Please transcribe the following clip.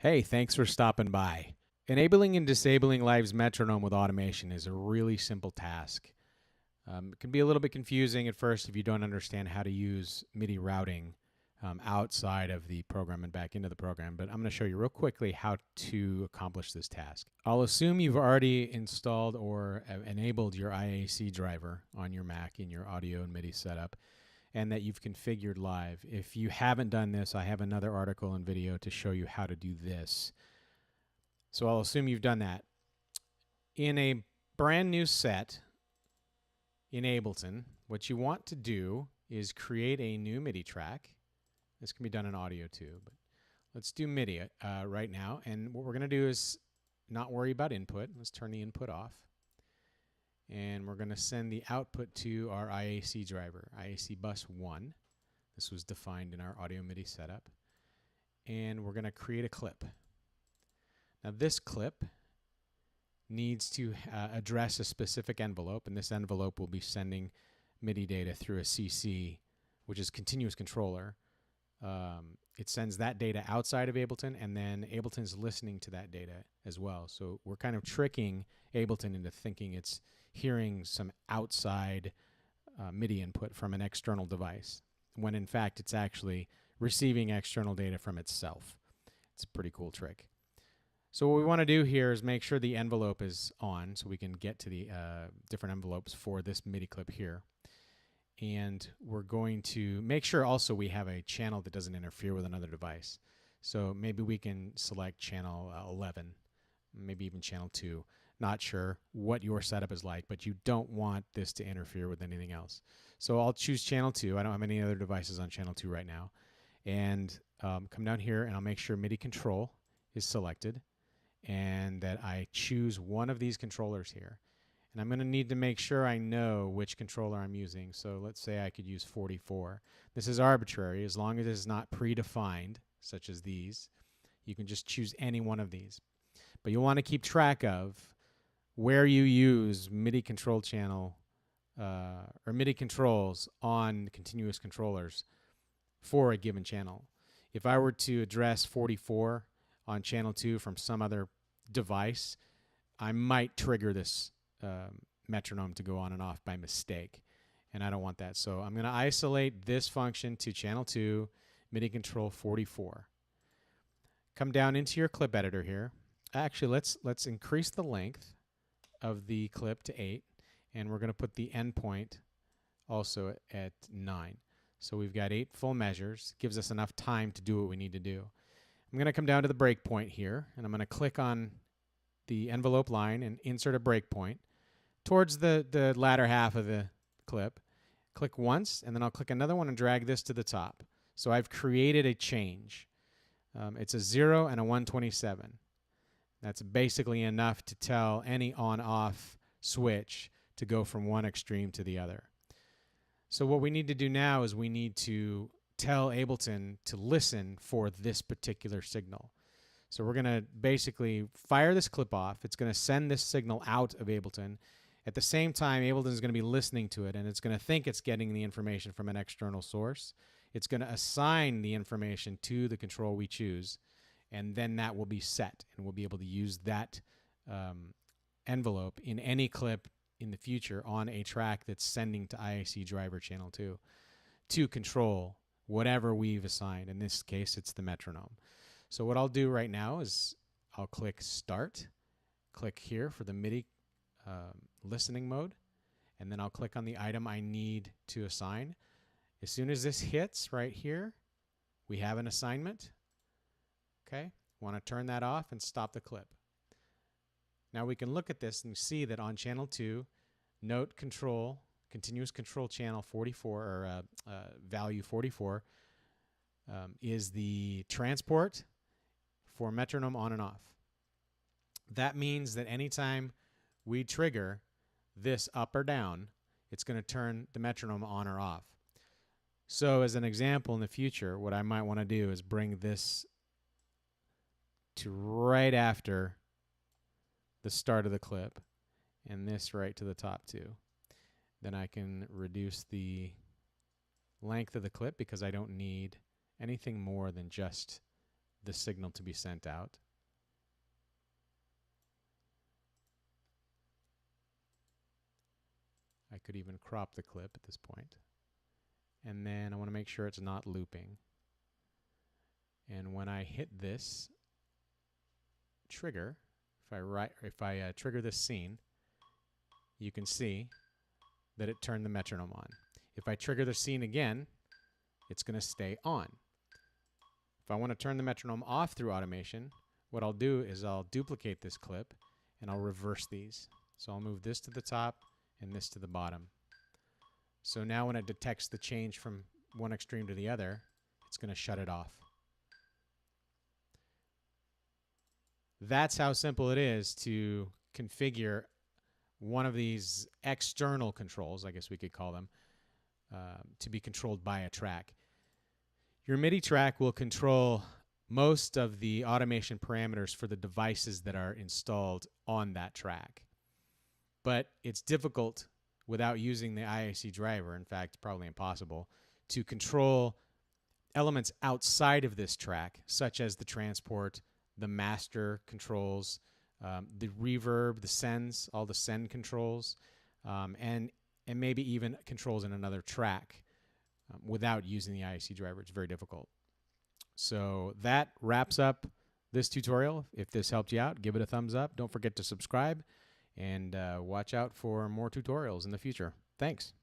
Hey, thanks for stopping by. Enabling and disabling Live's metronome with automation is a really simple task. It can be a little bit confusing at first if you don't understand how to use MIDI routing outside of the program and back into the program, but I'm going to show you real quickly how to accomplish this task. I'll assume you've already installed or enabled your IAC driver on your Mac in your audio and MIDI setup, and that you've configured Live. If you haven't done this, I have another article and video to show you how to do this. So I'll assume you've done that. In a brand new set in Ableton, what you want to do is create a new MIDI track. This can be done in audio too, but let's do MIDI right now. And what we're going to do is not worry about input. Let's turn the input off. And we're going to send the output to our IAC driver, IAC bus 1. This was defined in our audio MIDI setup. And we're going to create a clip. Now this clip needs to address a specific envelope, and this envelope will be sending MIDI data through a CC, which is continuous controller. It sends that data outside of Ableton, and then Ableton's listening to that data as well. So we're kind of tricking Ableton into thinking it's hearing some outside MIDI input from an external device, when in fact it's actually receiving external data from itself. It's a pretty cool trick. So what we want to do here is make sure the envelope is on so we can get to the different envelopes for this MIDI clip here. And we're going to make sure also we have a channel that doesn't interfere with another device. So maybe we can select channel 11, maybe even channel 2. Not sure what your setup is like, but you don't want this to interfere with anything else. So I'll choose channel 2. I don't have any other devices on channel 2 right now. And come down here and I'll make sure MIDI control is selected, and that I choose one of these controllers here. And I'm going to need to make sure I know which controller I'm using. So let's say I could use 44. This is arbitrary. As long as it's not predefined, such as these, you can just choose any one of these. But you'll want to keep track of where you use MIDI control channel or MIDI controls on continuous controllers for a given channel. If I were to address 44 on channel 2 from some other device, I might trigger this metronome to go on and off by mistake, and I don't want that. So I'm going to isolate this function to channel 2, MIDI control 44. Come down into your clip editor here. Actually, let's increase the length of the clip to 8, and we're going to put the endpoint also at 9. So we've got 8 full measures. Gives us enough time to do what we need to do. I'm going to come down to the breakpoint here, and I'm going to click on the envelope line and insert a breakpoint towards the latter half of the clip. Click once, and then I'll click another one and drag this to the top. So I've created a change. It's a 0 and a 127. That's basically enough to tell any on-off switch to go from one extreme to the other. So what we need to do now is we need to tell Ableton to listen for this particular signal. So we're going to basically fire this clip off. It's going to send this signal out of Ableton. At the same time, Ableton is going to be listening to it, and it's going to think it's getting the information from an external source. It's going to assign the information to the control we choose, and then that will be set, and we'll be able to use that envelope in any clip in the future on a track that's sending to IAC driver channel 2 to control whatever we've assigned. In this case, it's the metronome. So what I'll do right now is I'll click Start, click here for the MIDI listening mode, and then I'll click on the item I need to assign. As soon as this hits right here, we have an assignment. Okay, want to turn that off and stop the clip. Now we can look at this and see that on channel 2, note control, continuous control channel 44, or value 44, is the transport for metronome on and off. That means that anytime we trigger this up or down, it's going to turn the metronome on or off. So as an example in the future, what I might want to do is bring this to right after the start of the clip, and this right to the top too. Then I can reduce the length of the clip because I don't need anything more than just the signal to be sent out. I could even crop the clip at this point. And then I want to make sure it's not looping. And when I hit this trigger, if I trigger this scene, you can see that it turned the metronome on. If I trigger the scene again, it's going to stay on. If I want to turn the metronome off through automation, what I'll do is I'll duplicate this clip and I'll reverse these. So I'll move this to the top and this to the bottom. So now when it detects the change from one extreme to the other, it's going to shut it off. That's how simple it is to configure one of these external controls, I guess we could call them, to be controlled by a track. Your MIDI track will control most of the automation parameters for the devices that are installed on that track. But it's difficult without using the IAC driver, in fact, probably impossible, to control elements outside of this track, such as the transport, the master controls, the reverb, the sends, all the send controls, and maybe even controls in another track without using the IAC driver. It's very difficult. So that wraps up this tutorial. If this helped you out, give it a thumbs up. Don't forget to subscribe, and watch out for more tutorials in the future. Thanks.